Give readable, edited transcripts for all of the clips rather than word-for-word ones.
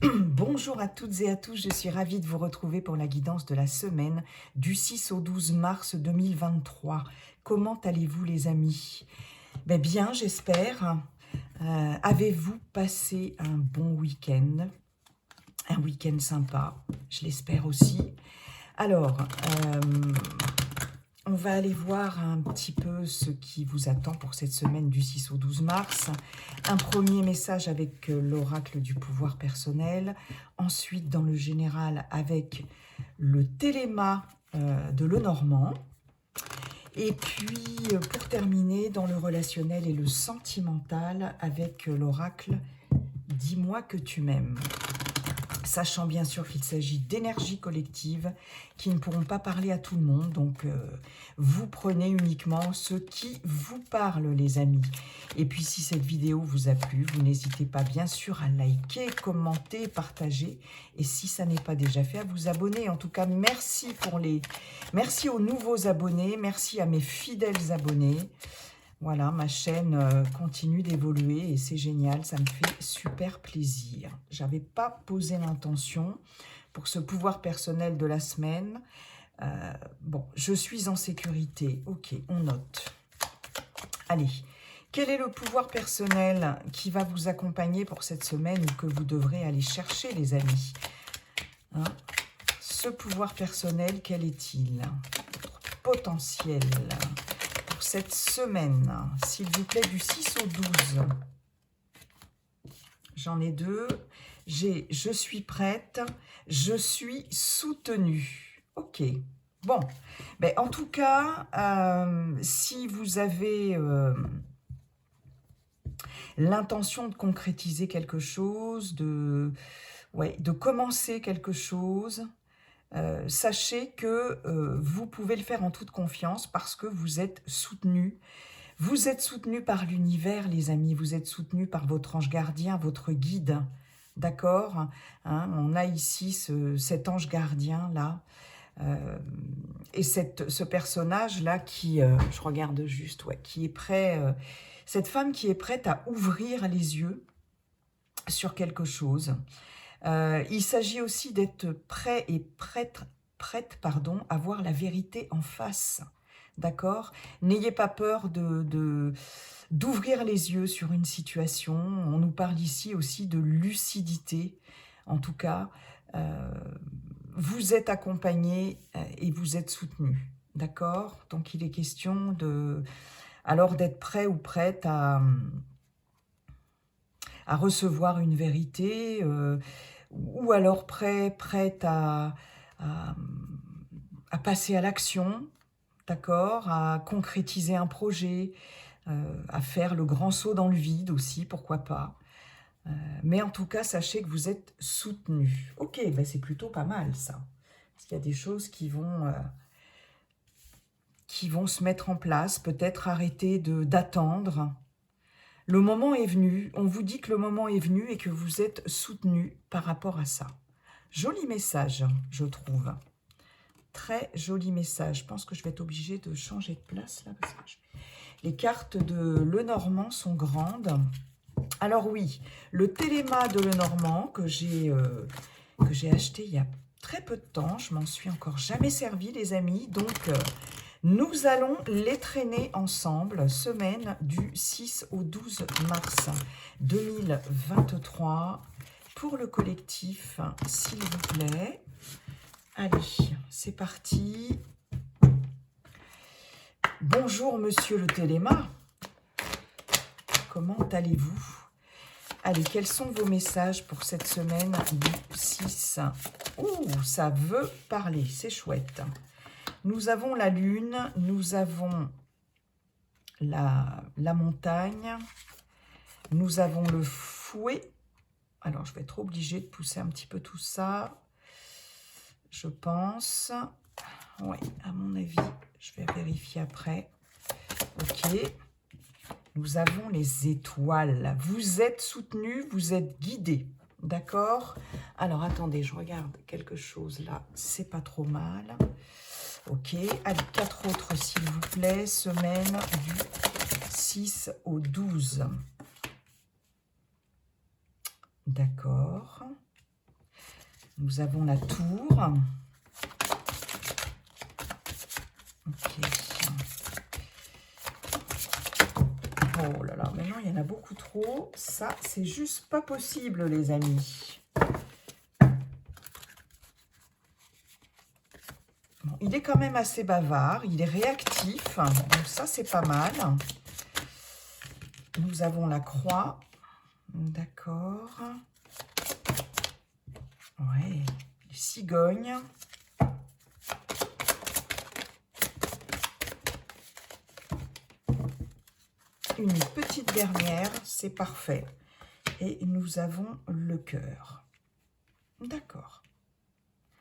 Bonjour à toutes et à tous, je suis ravie de vous retrouver pour la guidance de la semaine du 6 au 12 mars 2023. Comment allez-vous les amis? Bien, j'espère. Avez-vous passé un bon week-end? Un week-end sympa, je l'espère aussi. Alors, on va aller voir un petit peu ce qui vous attend pour cette semaine du 6 au 12 mars. Un premier message avec l'oracle du pouvoir personnel. Ensuite, dans le général, avec le téléma de Lenormand. Et puis, pour terminer, dans le relationnel et le sentimental, avec l'oracle « Dis-moi que tu m'aimes ». Sachant bien sûr qu'il s'agit d'énergie collective qui ne pourront pas parler à tout le monde. Donc, vous prenez uniquement ce qui vous parle, les amis. Et puis, si cette vidéo vous a plu, vous n'hésitez pas bien sûr à liker, commenter, partager. Et si ça n'est pas déjà fait, à vous abonner. En tout cas, merci aux nouveaux abonnés. Merci à mes fidèles abonnés. Voilà, ma chaîne continue d'évoluer et c'est génial, ça me fait super plaisir. J'avais pas posé l'intention pour ce pouvoir personnel de la semaine. Bon, je suis en sécurité. Ok, on note. Allez, quel est le pouvoir personnel qui va vous accompagner pour cette semaine ou que vous devrez aller chercher, les amis? Hein? Ce pouvoir personnel, quel est-il? Potentiel cette semaine, s'il vous plaît, du 6 au 12. J'en ai deux. J'ai « je suis prête »,« je suis soutenue ». Ok. Bon. En tout cas, si vous avez l'intention de concrétiser quelque chose, de commencer quelque chose, sachez que vous pouvez le faire en toute confiance parce que vous êtes soutenu. Vous êtes soutenu par l'univers, les amis. Vous êtes soutenu par votre ange gardien, votre guide. D'accord, hein, on a ici cet ange gardien-là. Et ce personnage-là qui, je regarde juste, qui est prêt... cette femme qui est prête à ouvrir les yeux sur quelque chose. Il s'agit aussi d'être prêt et prête à voir la vérité en face. D'accord? N'ayez pas peur d'ouvrir les yeux sur une situation. On nous parle ici aussi de lucidité. En tout cas, vous êtes accompagné et vous êtes soutenu. D'accord? Donc, il est question d'être prêt ou prête à recevoir une vérité, ou alors prête à passer à l'action, d'accord, à concrétiser un projet, à faire le grand saut dans le vide aussi, pourquoi pas. Mais en tout cas, sachez que vous êtes soutenu. Ok, c'est plutôt pas mal ça. Parce qu'il y a des choses qui vont se mettre en place, peut-être arrêter d'attendre. Le moment est venu, on vous dit que le moment est venu et que vous êtes soutenu par rapport à ça. Joli message, je trouve. Très joli message. Je pense que je vais être obligée de changer de place là, parce que les cartes de Lenormand sont grandes. Alors oui, le téléma de Lenormand que j'ai acheté il y a très peu de temps, je m'en suis encore jamais servi, les amis, donc... nous allons les traîner ensemble, semaine du 6 au 12 mars 2023, pour le collectif, s'il vous plaît. Allez, c'est parti. Bonjour, monsieur le téléma. Comment allez-vous? Allez, quels sont vos messages pour cette semaine du 6? Ouh, ça veut parler, c'est chouette. Nous avons la lune, nous avons la montagne, nous avons le fouet. Alors, je vais être obligée de pousser un petit peu tout ça, je pense. Oui, à mon avis, je vais vérifier après. Ok. Nous avons les étoiles. Vous êtes soutenu, vous êtes guidé. D'accord? Alors, attendez, je regarde quelque chose là. C'est pas trop mal. Ok, allez, 4 autres s'il vous plaît, semaine du 6 au 12. D'accord. Nous avons la tour. Ok. Oh là là, maintenant il y en a beaucoup trop. Ça, c'est juste pas possible, les amis. Bon, il est quand même assez bavard, il est réactif. Donc ça, c'est pas mal. Nous avons la croix. D'accord. Ouais, les cigognes. Une petite dernière, c'est parfait. Et nous avons le cœur. D'accord.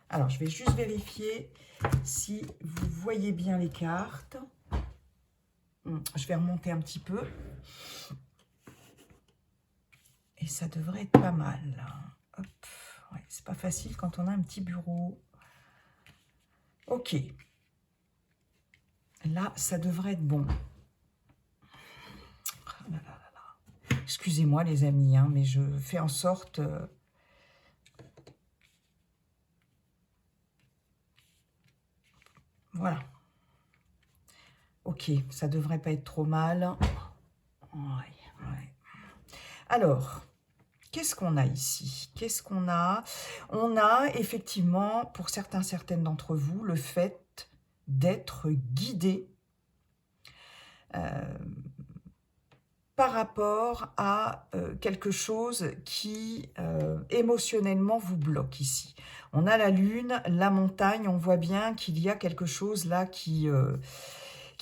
Alors, je vais juste vérifier si vous voyez bien les cartes. Je vais remonter un petit peu. Et ça devrait être pas mal. Hop. Ouais, c'est pas facile quand on a un petit bureau. Ok. Là, ça devrait être bon. Oh là là là là. Excusez-moi les amis, hein, mais je fais en sorte... Voilà. Ok, ça devrait pas être trop mal. Ouais. Alors, qu'est-ce qu'on a ici? Qu'est-ce qu'on a? On a effectivement, pour certaines d'entre vous, le fait d'être guidé par rapport à quelque chose qui émotionnellement vous bloque ici. On a la lune, la montagne, on voit bien qu'il y a quelque chose là qu'il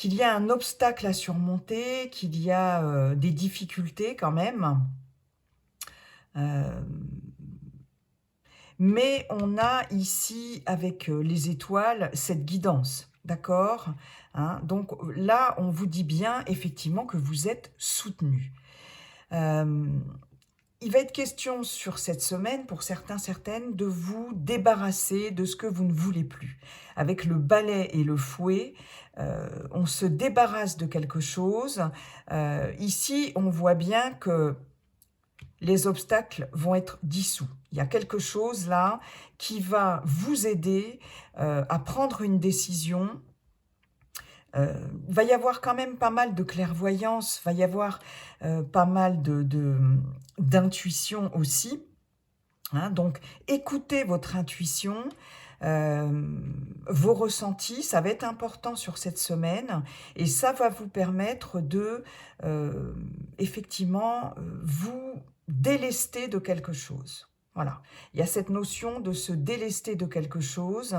y a un obstacle à surmonter, qu'il y a des difficultés quand même. Mais on a ici, avec les étoiles, cette guidance, d'accord, hein? Donc là, on vous dit bien, effectivement, que vous êtes soutenu. Il va être question sur cette semaine, pour certaines, de vous débarrasser de ce que vous ne voulez plus. Avec le balai et le fouet, on se débarrasse de quelque chose. Ici, on voit bien que les obstacles vont être dissous. Il y a quelque chose là qui va vous aider à prendre une décision. Il va y avoir quand même pas mal de clairvoyance, va y avoir pas mal d'intuition aussi. Hein, donc, écoutez votre intuition, vos ressentis, ça va être important sur cette semaine et ça va vous permettre de, effectivement, vous délester de quelque chose. Voilà, il y a cette notion de se délester de quelque chose.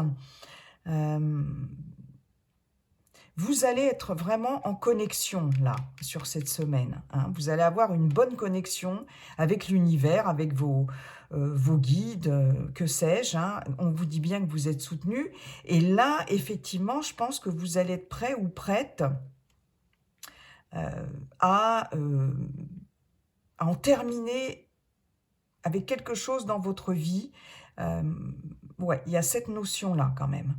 Vous allez être vraiment en connexion, là, sur cette semaine. Hein. Vous allez avoir une bonne connexion avec l'univers, avec vos guides, que sais-je. Hein. On vous dit bien que vous êtes soutenu. Et là, effectivement, je pense que vous allez être prêt ou prête à en terminer avec quelque chose dans votre vie. Ouais, il y a cette notion-là, quand même.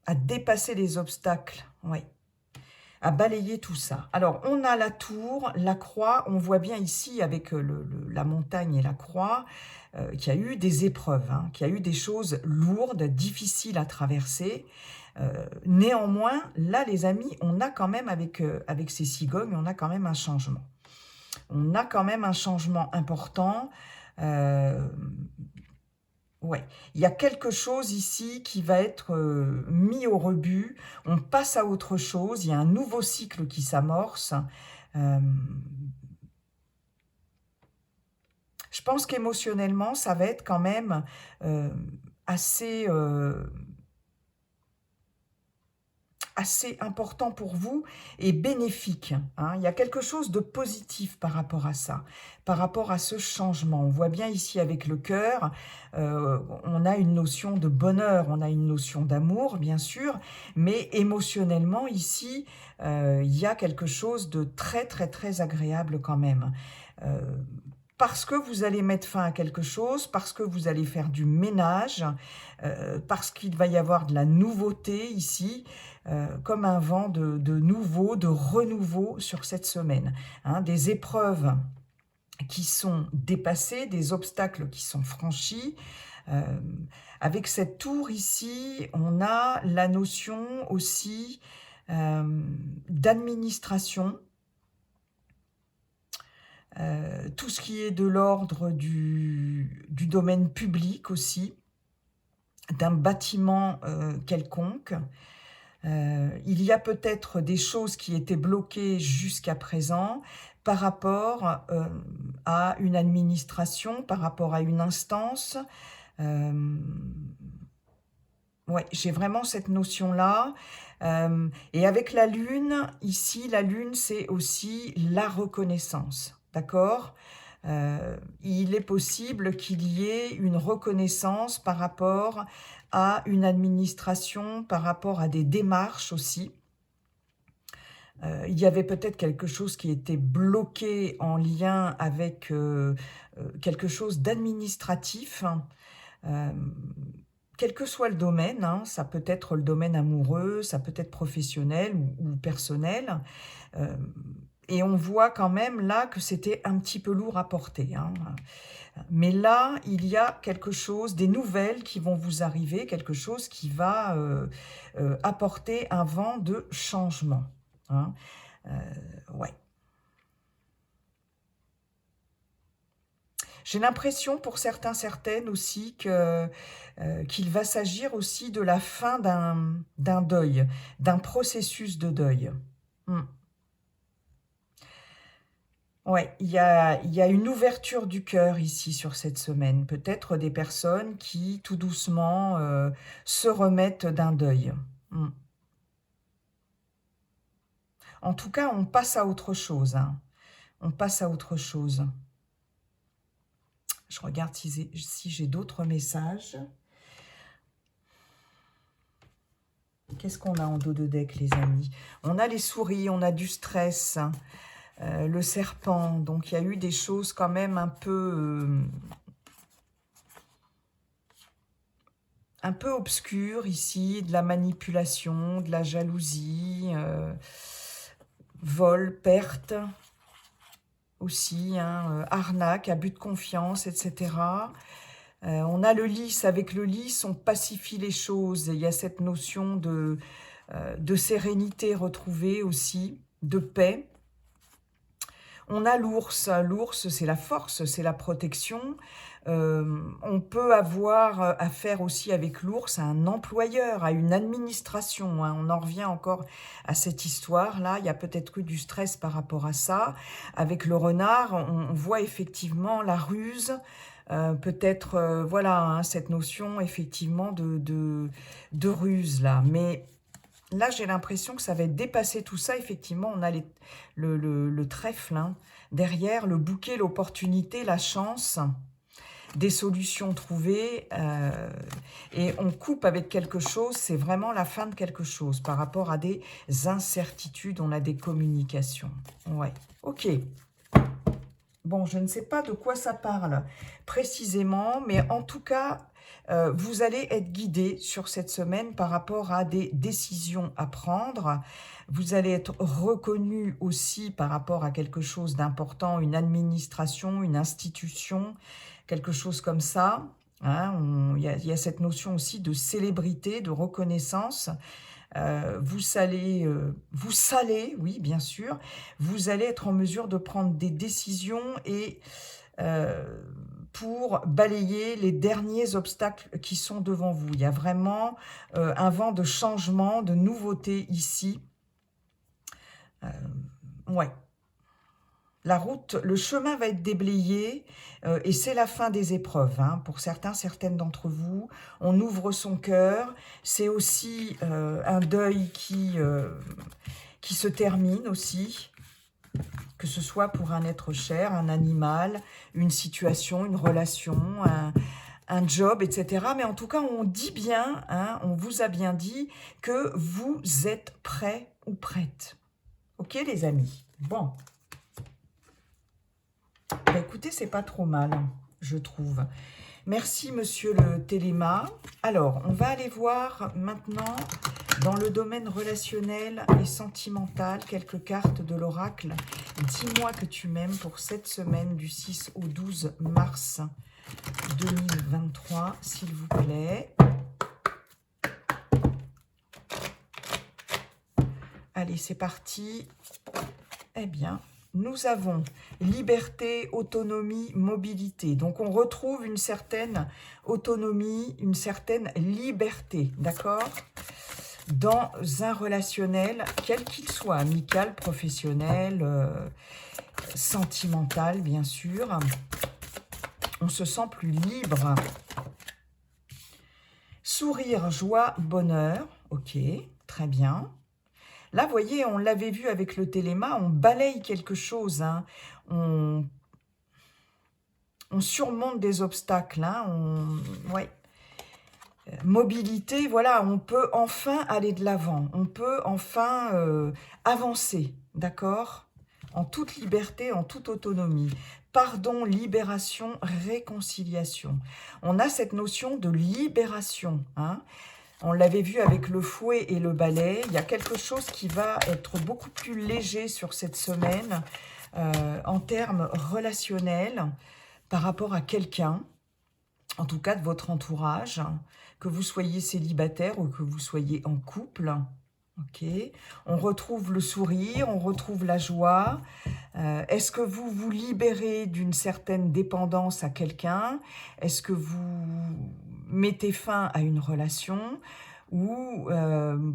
À dépasser les obstacles, oui, à balayer tout ça. Alors, on a la tour, la croix, on voit bien ici avec la montagne et la croix qu'il y a eu des épreuves, hein, qu'il y a eu des choses lourdes, difficiles à traverser. Néanmoins, là, les amis, on a quand même, avec ces cigognes, on a quand même un changement. On a quand même un changement important. Ouais, il y a quelque chose ici qui va être mis au rebut, on passe à autre chose, il y a un nouveau cycle qui s'amorce. Je pense qu'émotionnellement, ça va être quand même assez important pour vous et bénéfique. Hein. Il y a quelque chose de positif par rapport à ça, par rapport à ce changement. On voit bien ici avec le cœur, on a une notion de bonheur, on a une notion d'amour, bien sûr, mais émotionnellement, ici, il y a quelque chose de très agréable quand même. Parce que vous allez mettre fin à quelque chose, parce que vous allez faire du ménage, parce qu'il va y avoir de la nouveauté ici, comme un vent de nouveau, de renouveau sur cette semaine. Hein, des épreuves qui sont dépassés, des obstacles qui sont franchis. Avec cette tour ici, on a la notion aussi d'administration, tout ce qui est de l'ordre du domaine public aussi, d'un bâtiment quelconque. Il y a peut-être des choses qui étaient bloquées jusqu'à présent par rapport à une administration, par rapport à une instance. Ouais, j'ai vraiment cette notion-là. Et avec la Lune, ici, la Lune, c'est aussi la reconnaissance, d'accord? Il est possible qu'il y ait une reconnaissance par rapport à une administration, par rapport à des démarches aussi. Il y avait peut-être quelque chose qui était bloqué en lien avec quelque chose d'administratif, quel que soit le domaine, hein, ça peut être le domaine amoureux, ça peut être professionnel ou personnel, et on voit quand même là que c'était un petit peu lourd à porter, hein. Mais là, il y a quelque chose, des nouvelles qui vont vous arriver, quelque chose qui va apporter un vent de changement, hein. Ouais. J'ai l'impression pour certains, certaines aussi qu'il va s'agir aussi de la fin d'un deuil, d'un processus de deuil. Ouais, il y a une ouverture du cœur ici sur cette semaine. Peut-être des personnes qui, tout doucement, se remettent d'un deuil. En tout cas, on passe à autre chose, hein. On passe à autre chose. Je regarde si j'ai d'autres messages. Qu'est-ce qu'on a en dos de deck, les amis? On a les souris, on a du stress, le serpent. Donc, il y a eu des choses quand même un peu obscures ici, de la manipulation, de la jalousie, vol, perte aussi, hein, arnaque, abus de confiance, etc. On a le lys. Avec le lys, on pacifie les choses. Il y a cette notion de sérénité retrouvée aussi, de paix. On a l'ours. L'ours, c'est la force, c'est la protection. On peut avoir affaire aussi avec l'ours à un employeur, à une administration, hein. On en revient encore à cette histoire-là. Il y a peut-être eu du stress par rapport à ça. Avec le renard, on voit effectivement la ruse, peut-être, voilà, hein, cette notion effectivement de ruse là. Mais là, j'ai l'impression que ça va dépasser tout ça. Effectivement, on a le trèfle, hein, derrière, le bouquet, l'opportunité, la chance, des solutions trouvées, et on coupe avec quelque chose. C'est vraiment la fin de quelque chose par rapport à des incertitudes. On a des communications. Ouais, ok. Bon, je ne sais pas de quoi ça parle précisément, mais en tout cas, vous allez être guidé sur cette semaine par rapport à des décisions à prendre. Vous allez être reconnu aussi par rapport à quelque chose d'important, une administration, une institution, quelque chose comme ça, hein. Il y a cette notion aussi de célébrité, de reconnaissance. Vous salez, oui, bien sûr. Vous allez être en mesure de prendre des décisions et pour balayer les derniers obstacles qui sont devant vous. Il y a vraiment un vent de changement, de nouveauté ici. Ouais. La route, le chemin va être déblayé et c'est la fin des épreuves, hein. Pour certains, certaines d'entre vous, on ouvre son cœur. C'est aussi un deuil qui se termine aussi, que ce soit pour un être cher, un animal, une situation, une relation, un job, etc. Mais en tout cas, on dit bien, hein, on vous a bien dit que vous êtes prêts ou prêtes. Ok, les amis? Bon. Bah, écoutez, c'est pas trop mal, je trouve. Merci, monsieur le Téléma. Alors, on va aller voir maintenant Dans le domaine relationnel et sentimental, quelques cartes de l'oracle. Dis-moi que tu m'aimes pour cette semaine du 6 au 12 mars 2023, s'il vous plaît. Allez, c'est parti. Eh bien, nous avons liberté, autonomie, mobilité. Donc, on retrouve une certaine autonomie, une certaine liberté, d'accord? Dans un relationnel, quel qu'il soit, amical, professionnel, sentimental, bien sûr. On se sent plus libre. Sourire, joie, bonheur. Ok, très bien. Là, vous voyez, on l'avait vu avec le téléma, on balaye quelque chose. Hein. On surmonte des obstacles. Hein. Ouais. Mobilité, voilà, on peut enfin aller de l'avant. On peut enfin avancer, d'accord? En toute liberté, en toute autonomie. Pardon, libération, réconciliation. On a cette notion de libération, hein. On l'avait vu avec le fouet et le balai. Il y a quelque chose qui va être beaucoup plus léger sur cette semaine en termes relationnels par rapport à quelqu'un, en tout cas de votre entourage, que vous soyez célibataire ou que vous soyez en couple. Ok. On retrouve le sourire, on retrouve la joie. Est-ce que vous vous libérez d'une certaine dépendance à quelqu'un? Est-ce que vous mettez fin à une relation? Ou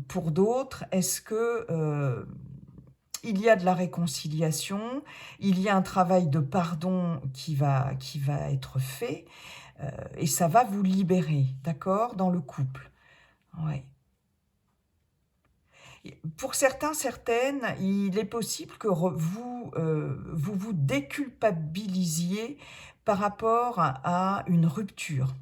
pour d'autres, est-ce que il y a de la réconciliation, il y a un travail de pardon qui va être fait, et ça va vous libérer, d'accord, dans le couple. Ouais. Pour certains, certaines, il est possible que vous vous déculpabilisiez par rapport à une rupture.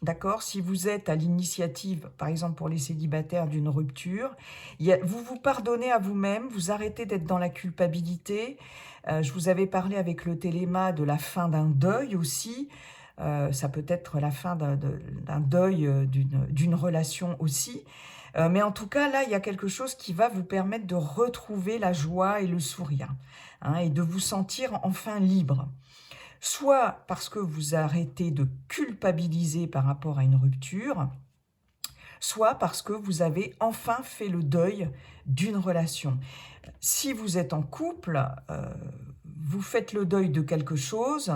D'accord? Si vous êtes à l'initiative, par exemple pour les célibataires, d'une rupture, vous vous pardonnez à vous-même, vous arrêtez d'être dans la culpabilité. Je vous avais parlé avec le téléma de la fin d'un deuil aussi. Ça peut être la fin d'un deuil d'une relation aussi. Mais en tout cas, là, il y a quelque chose qui va vous permettre de retrouver la joie et le sourire, hein, et de vous sentir enfin libre. Soit parce que vous arrêtez de culpabiliser par rapport à une rupture, soit parce que vous avez enfin fait le deuil d'une relation. Si vous êtes en couple, vous faites le deuil de quelque chose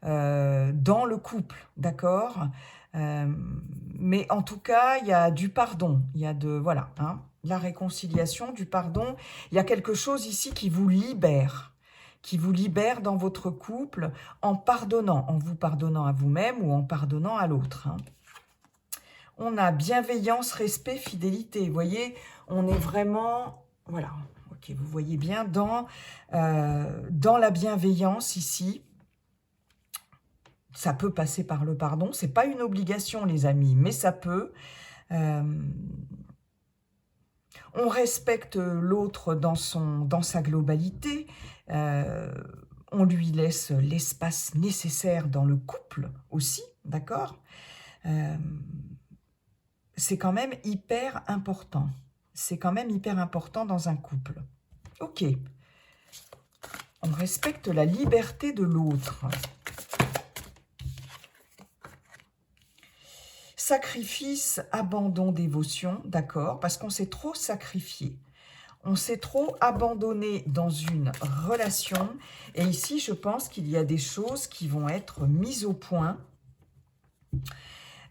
dans le couple, d'accord? Mais en tout cas, il y a du pardon, il y a voilà, hein, la réconciliation, du pardon. Il y a quelque chose ici qui vous libère dans votre couple en pardonnant, en vous pardonnant à vous-même ou en pardonnant à l'autre. Hein. On a bienveillance, respect, fidélité. Vous voyez, on est vraiment, voilà, ok, vous voyez bien, dans la bienveillance ici. Ça peut passer par le pardon. C'est pas une obligation, les amis, mais ça peut. On respecte l'autre dans sa globalité. On lui laisse l'espace nécessaire dans le couple aussi, d'accord? C'est quand même hyper important. C'est quand même hyper important dans un couple. Ok. On respecte la liberté de l'autre. Sacrifice, abandon, dévotion, d'accord, parce qu'on s'est trop sacrifié. On s'est trop abandonné dans une relation. Et ici, je pense qu'il y a des choses qui vont être mises au point.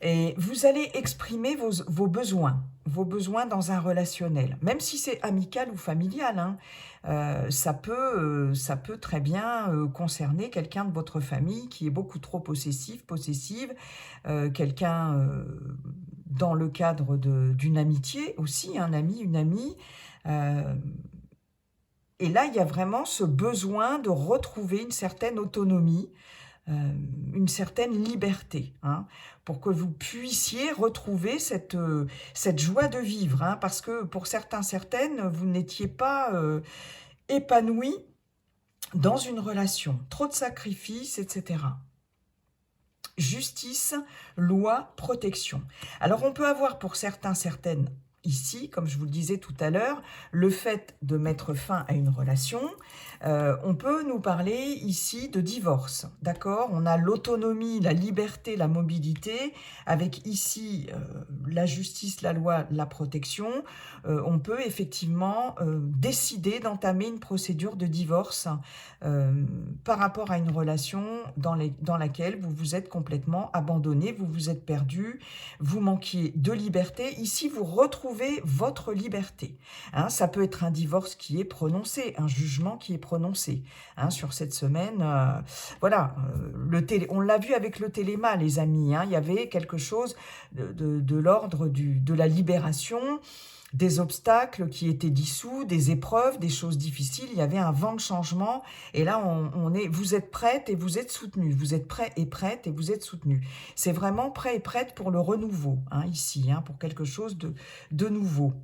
Et vous allez exprimer vos besoins dans un relationnel. Même si c'est amical ou familial, hein, ça peut très bien concerner quelqu'un de votre famille qui est beaucoup trop possessive, quelqu'un dans le cadre d'une amitié aussi, un ami, une amie. Et là, il y a vraiment ce besoin de retrouver une certaine autonomie, une certaine liberté, hein, pour que vous puissiez retrouver cette joie de vivre, hein, parce que pour certains, certaines, vous n'étiez pas épanoui dans une relation. Trop de sacrifices, etc. Justice, loi, protection. Alors, on peut avoir pour certains, certaines ici, comme je vous le disais tout à l'heure, le fait de mettre fin à une relation, on peut nous parler ici de divorce, d'accord? On a l'autonomie, la liberté, la mobilité, avec ici la justice, la loi, la protection. On peut effectivement décider d'entamer une procédure de divorce par rapport à une relation dans laquelle vous vous êtes complètement abandonné, vous vous êtes perdu, vous manquiez de liberté. Ici, vous retrouvez votre liberté. Hein, ça peut être un divorce qui est prononcé, un jugement qui est prononcé. Hein, sur cette semaine, voilà, on l'a vu avec le téléma, les amis. Hein, il y avait quelque chose de l'ordre de la libération, des obstacles qui étaient dissous, des épreuves, des choses difficiles. Il y avait un vent de changement. Et là, vous êtes prête et vous êtes soutenue. Vous êtes prêt et prête et vous êtes soutenue. C'est vraiment prêt et prête pour le renouveau, hein, ici, hein, pour quelque chose de nouveau.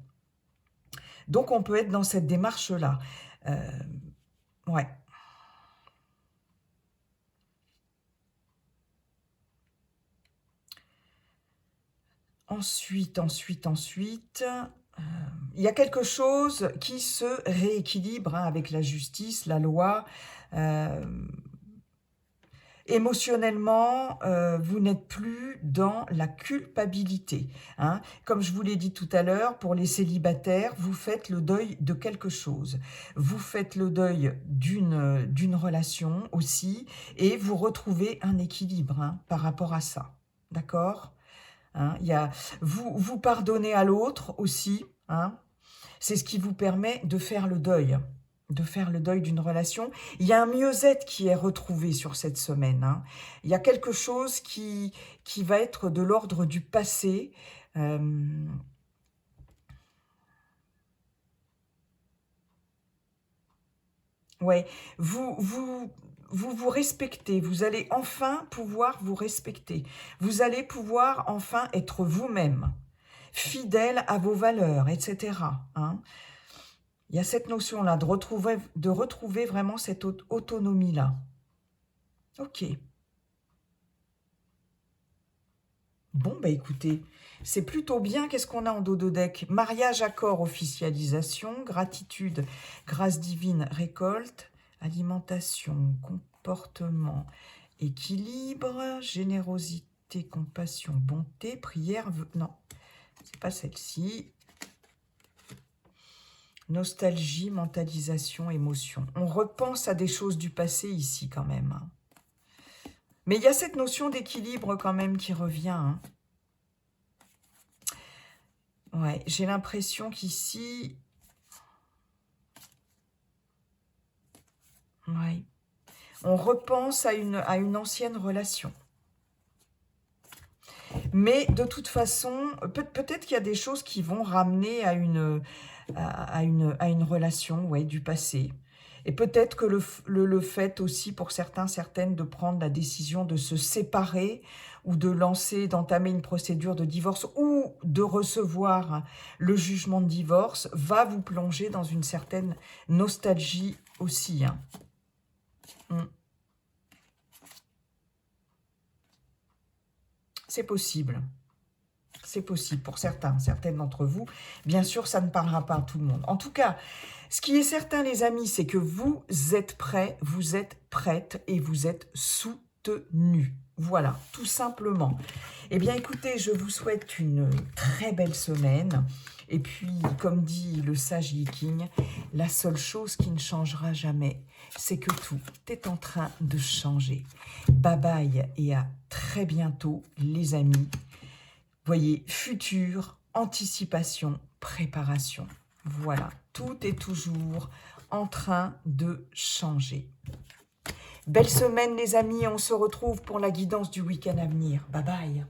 Donc, on peut être dans cette démarche-là. Ouais. Ensuite, il y a quelque chose qui se rééquilibre hein, avec la justice, la loi. Émotionnellement, vous n'êtes plus dans la culpabilité. Hein. Comme je vous l'ai dit tout à l'heure, pour les célibataires, vous faites le deuil de quelque chose. Vous faites le deuil d'une relation aussi et vous retrouvez un équilibre hein, par rapport à ça. D'accord ? Hein, vous pardonnez à l'autre aussi. Hein, c'est ce qui vous permet de faire le deuil d'une relation. Il y a un mieux-être qui est retrouvé sur cette semaine. Hein. Il y a quelque chose qui va être de l'ordre du passé. Ouais, vous respectez, vous allez enfin pouvoir vous respecter. Vous allez pouvoir enfin être vous-même, fidèle à vos valeurs, etc. Hein. Il y a cette notion-là de retrouver vraiment cette autonomie-là. Ok. Bon, bah écoutez, c'est plutôt bien. Qu'est-ce qu'on a en dos de deck? Mariage, accord, officialisation, gratitude, grâce divine, récolte, alimentation, comportement, équilibre, générosité, compassion, bonté, prière, non, c'est pas celle-ci. Nostalgie, mentalisation, émotion. On repense à des choses du passé ici quand même. Hein. Mais il y a cette notion d'équilibre quand même qui revient. Hein. Ouais, j'ai l'impression qu'ici... Ouais. On repense à une ancienne relation. Mais de toute façon, peut-être qu'il y a des choses qui vont ramener à une relation ouais, du passé. Et peut-être que le fait aussi pour certains, certaines, de prendre la décision de se séparer ou d'entamer une procédure de divorce ou de recevoir le jugement de divorce va vous plonger dans une certaine nostalgie aussi. Hein. C'est possible. C'est possible pour certaines d'entre vous. Bien sûr, ça ne parlera pas à tout le monde. En tout cas, ce qui est certain, les amis, c'est que vous êtes prêts, vous êtes prêtes et vous êtes soutenus. Voilà, tout simplement. Eh bien, écoutez, je vous souhaite une très belle semaine. Et puis, comme dit le sage Yiking, la seule chose qui ne changera jamais, c'est que tout est en train de changer. Bye bye et à très bientôt, les amis. Voyez, futur, anticipation, préparation. Voilà, tout est toujours en train de changer. Belle semaine, les amis. On se retrouve pour la guidance du week-end à venir. Bye bye.